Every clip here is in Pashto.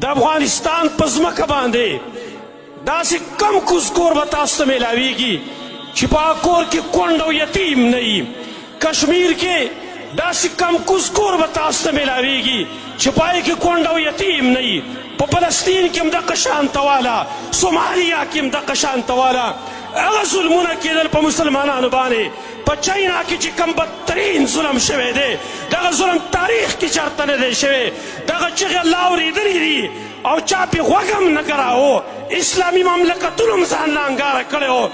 د افغانستان په ځمکه باندې داسې کم کوز کور به تاسو ته میلاویږي چې په هغه کور کې کونډ او یتیم نه وي. کشمیر کې داسې کم کوز کور به تاسو ته میلاویږي چې په هغې کې کونډ او یتیم نه وي. په فلسطین کې هم دغه شانته واله، سومالیا کې هم دغه شانته واله هغه ظلمونه کېدل په مسلمانانو باندې. په چاینا کې چې کم بدترین ظلم شوی دی، دغه ظلم تاریخ کې چېرته نه دی شوی. دغه چغې الله اورېدلي دي او چا پې غوږ هم نه کراوه. اسلامي مملکتونو هم ځان له انګاره کړی و.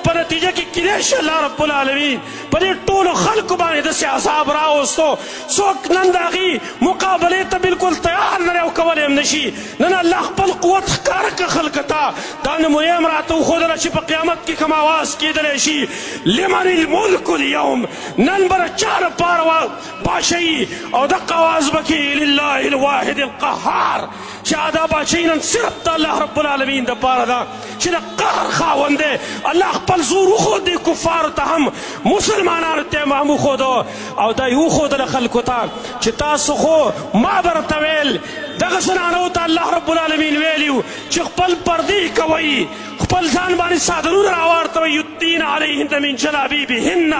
په نتیجه کې کیدای شي الله رب العالمین په دې ټولو خلکو باندې داسې عذاب راوستو څوک نن د هغې مقابلې ته بلکل تیار نه دی او کولی هم نه شي. نن الله خپل قوت ښکاره کړه خلکو ته. دا نمونې هم راته وښودله چې په قیامت کې کوم اواز کیدلی شي. لمن الملک اليوم، نن به د چا لپاره بادشاهي او دغه اواز به کېږي لله الواحد القهار، چې دا بادشاهي نن صرف د الله رب العالمین دپاره ده چې د قهر خاوند دی. الله خپل زور وښود دی کفارو ته هم، مسلمانانو ته هم وښودو او دا یې وښودله خلکو ته چې تاسو خو ما به راته ویل دغه زنانو ته الله رب العالمین ویلي و چې خپل پردې کوئ، خپل ځان باندې څادرونه راواړتوئ، یدین علیهن من جلابیبهن،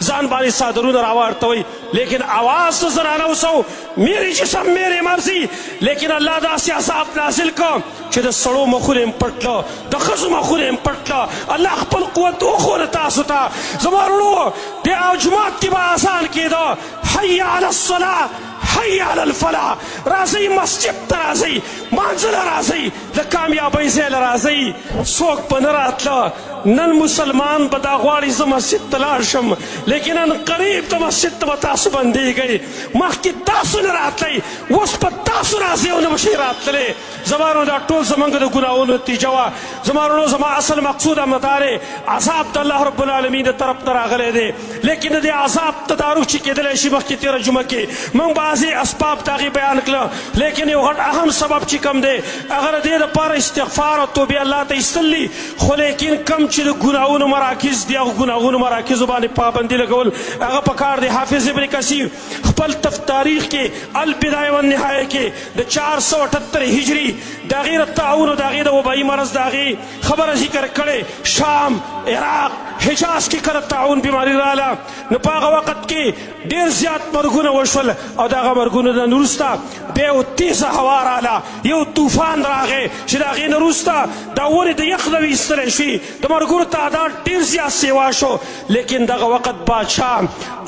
ځان باندې څادرونه راواړتوئ. لیکن आवाज تو زنانو سو میری جسم میری مرضی. لیکن الله داسې عذاب نازل کو چې د سړو مخونه هم پټله، د ښځو مخونه هم پټله. الله خپل قوت وښوده تاسو ته. زما وروڼو د جومات کې به اذان کېده، حی علی الصلاة حی علی الفلاح، راځئ مسجد ته راځئ، مانځه له راځئ، د کامیابۍ ځای له راځئ. څوک به نه راتله. نن مسلمان به دا غواړي زه مسجد ته لاړ شم، لیکن نن قریب د مسجد ته به تاسو بندېږئ. مخکې تاسو نه راتلی، اوس به تاسو راځئ او نه به شئ راتللی. زما وروڼو دا ټول زموږ د ګناهونو نتیجه وه. زما وروڼو زما اصل مقصود هم دا دی، عذاب د الله رب العالمین د طرف نه راغلی دی. لیکن د دې عذاب تدارک چې کېدلی شي مخکې تېره جمعه کې موږ بعضې اسباب د هغې بیان کړه. لیکن یو غټ اهم سبب چې کوم دی هغه د دې دپاره استغفار او توبې الله ته ایستل دي. خو لیکن کم چې د ګناهونو مراکز دي هغه ګناهونو مراکزو باندې پابندي لګول هغه پکار دی. حافظ ابن کثیر خپل تاریخ کې البدایه والنهایه کې د 478 هجري د هغې د طاعون او د هغې د وبایي مرض د هغې خبره ذکر کړې. شام، عراق، حجاز کې کله طاعون بیماري راغله نو په هغه وخت کې ډېر زیات مرګونه وشول او د هغه مرګونو نه وروسته بیا یو تیزه هوا راغله، یو طوفان راغی چې د هغې نه وروسته دا ونې د یخ نه ویستلی شوي، د مرګونو تعداد ډېر زیات سیوا شو. لیکن دغه وخت بادشاه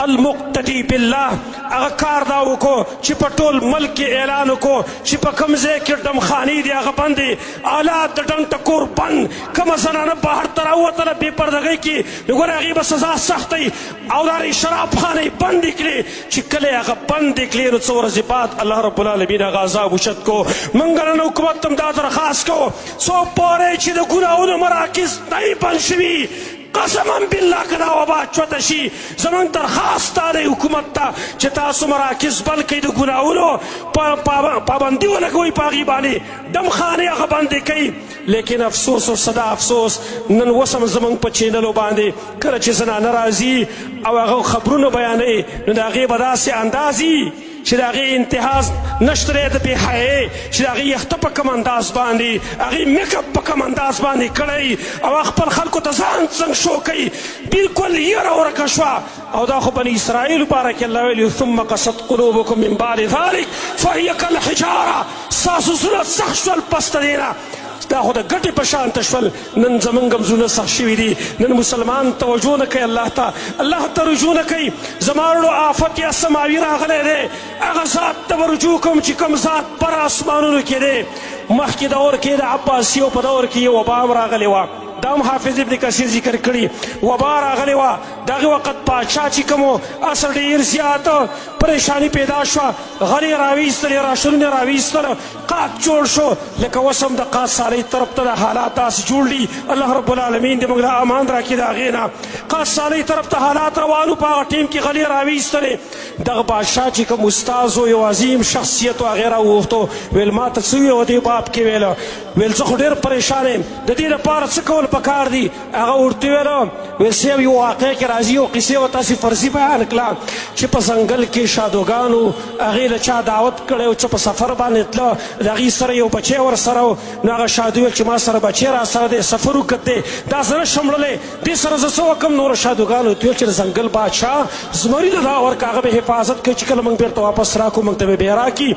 المقتدي بالله هغه کار دا وکړو چې په ټول ملک کې اعلان وکړو چې په کوم ځای کې ډمخانې دي هغه بندې، آلات د ډنګ ټکور بند، کومه زنانه بهر ته راووتله بې پردګۍ کې نو ګوره هغې به سزا سختوي او دا شرابخانې بندې کړې. چې کله یې هغه بندې کړې نو څو ورځې بعد الله رب العالمین هغه عذاب اوچت کو. موږ نن حکومت ته هم دا درخواست کوو څو پورې چې د ګناهونو مراکز نه بند شوي، قسما بالله که دا وبا چوته شي زموږ درخواست دا دی حکومت ته چې تاسو مراکز بند کړئ، د ګناهونو پابندي ولګوئ په هغې باندې، دمخانې هغه بندې کوي. لیکن افسوس او صدا افسوس نن اوس هم زموږ په چینلو باندې کله چې زنانه راځي او هغه خبرونه بیانوي نو د هغې به داسې انداز وي چې د هغې انتهاز نشته دی د بې حیایۍ، چې د هغې یخته په کوم انداز باندې، هغې میکپ په کوم انداز باندې کړی او خپل خلکو ته ځان څنګه شو کوي. بلکل یره ورکه شوه. او دا خو بني اسرائیلو باره کې الله ویلي ثم قست قلوبکم من بعد ذلک فهی کالحجاره، ستاسو زړه سخت شول پس د دې نه، دا خو د ګټې په شانته شول. نن زموږ هم زړونه سخت شوي دي. نن مسلمان توجه نه کوي الله ته رجوع نه کوي. زما وروڼو آفت یا سماوي راغلی دی، هغه ذات ته به رجوع کوم چې کوم ذات پر اسمانونو کې دی. مخکې دور کې د عباسیو په دور کې یو وبا هم راغلی وه، دا هم حافظ ابن کثیر ذکر کړي. وبا راغلی وه، دغې وخت بادشاه چې کوم و اصل ډېر زیات پریشانی پیدا شوه، غلې راویستلې، راشنونه راویستل، قات جوړ شو. لکه اوس هم د قات سالۍ طرف ته د حالات داسې جوړ دي. الله رب العالمین دې موږ له امان راکړي د هغې نه. قات سالۍ طرف ته حالات روان وو، په هغه ټیم کې غلې راویستلې. دغه بادشاه چې کوم استاذ و، یو عظیم شخصیت و، هغې راووښتو ویل ما ته څه ویل دې باب کې ویل زه خو ډېر پریشان یم، د دې لپاره څه کول پکار دي هغه ورته ویل ویل صاحب یو واقع کې راځي یو قصې او تاسې فرضي بیان کړه چې په ځنګل کې شادوګانو هغې له چا دعوت کړی چې په سفر باندې تله د هغې سره یو بچی ورسره و نو هغه شادو ویل چې ما سره بچی را سره دی سفر وکړ دی دا زه نه شم وړلی دې سره زه څه وکړم نورو شادوګانو ورته ویل چې د ځنګل بادشاه زمري له دا ورکړه هغه به حفاظت کوي چې کله موږ بېرته واپس راکړو موږ ته به بیا راکړي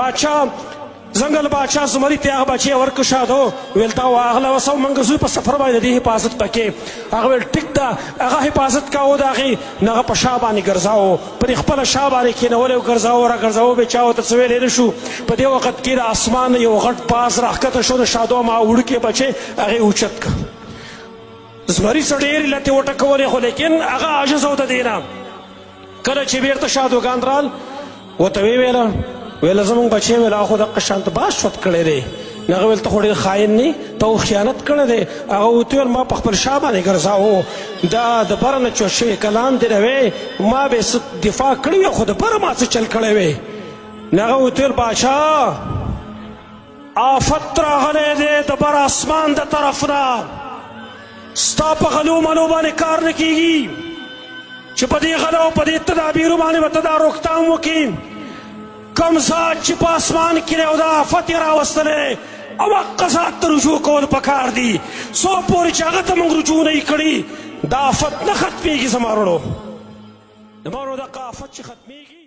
بادشاه زنګل بادشاه زمري ته هغه بچی ورکړ شادو ویل تا واغله وسه موږ زوی په سفر باندې دې حفاظت پکې هغه ویل ټیک ده هغه حفاظت کوو د هغې نو هغه په شا باندې ګرځاو پر خپله شا باندې کېنولی او ګرځاو را ګرځاو به چا ورته څه ویلی نه شو په دې وخت کې د اسمان یو غټ باز راښکته شو د شادو ما وړوکی بچی هغې اوچت کړه زمري څه ډېرې لتې وټکولې خو لیکن هغه عاجز و د دې نه کله چې بیرته شادوګان رال ورته ویې ویله ویله زموږ بچی ویل هغه خو دقه شانته باز شوت کړی دی نو هغه ویل ته خو ډېر خاین نه ته خو خیانت کړی دی هغه ورته ویل ما په خپل شا باندې ګرځاو دا د بره نه چوت شوي کلام دې نه وی ما به څه دفاع کړی وی خو د بره ما څه چل کړی وی نو هغه ورته ویل بادشاه آفت راغلی دی د بر اسمان د طرف نه ستا په غلو ملو باندې کار نه کیږي چې په دې غلو او په دې تدابیرو باندې به ته دا روکتام وکړي کم ذات چې په اسمان کې دی او دا آفت یې راوستلی او هغه ذات ته رجوع کول پکار دي څو پورې چې هغه ته موږ رجوع نه یې کړي دا آفت نه ختمېږي زما وروڼو زما وروڼو دغه آفت چې ختمېږي